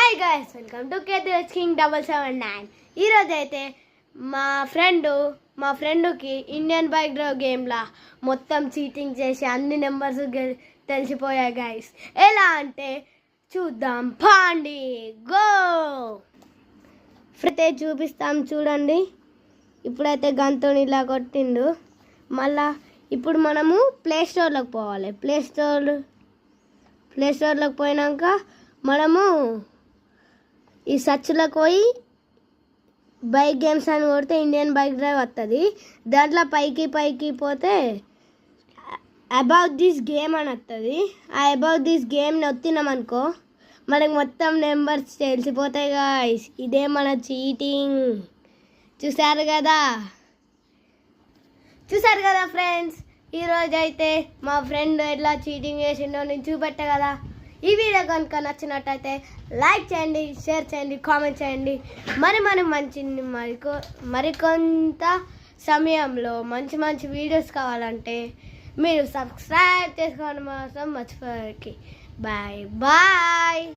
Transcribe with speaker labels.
Speaker 1: Hi guys, welcome to KTS king 779. ఈరోజు అయితే మా ఫ్రెండ్కి ఇండియన్ బైక్ డ్రైవ్ గేమ్లా మొత్తం చీటింగ్ చేసి అన్ని నెంబర్స్ తెలిసిపోయాయి గైస్. ఎలా అంటే చూద్దాం పాండి గో. అయితే చూపిస్తాం చూడండి. ఇప్పుడైతే గంతోని ఇలా కొట్టిండు. మళ్ళా ఇప్పుడు మనము ప్లే స్టోర్లోకి పోవాలి. ప్లే స్టోర్లోకి పోయినాక మనము ఈ సర్చ్లోకి పోయి బైక్ గేమ్స్ అని కొడితే ఇండియన్ బైక్ డ్రైవ్ వస్తుంది. దాంట్లో పైకి పోతే అబౌట్ దిస్ గేమ్ అని వస్తుంది. ఆ అబౌట్ దిస్ గేమ్ని వస్తున్నాం అనుకో, మనకి మొత్తం నెంబర్స్ తెలిసిపోతాయి గాయ్స్. ఇదే మన చీటింగ్. చూసారు కదా ఫ్రెండ్స్. ఈరోజు అయితే మా ఫ్రెండ్ ఎట్లా చీటింగ్ చేసిండో నేను చూపెట్టా కదా. ఈ వీడియో కనుక నచ్చినట్టయితే లైక్ చేయండి, షేర్ చేయండి, కామెంట్ చేయండి. మరికొంత సమయంలో మంచి వీడియోస్ కావాలంటే మీరు సబ్స్క్రైబ్ చేసుకోవడం మాత్రం మర్చిపోయారు. బాయ్.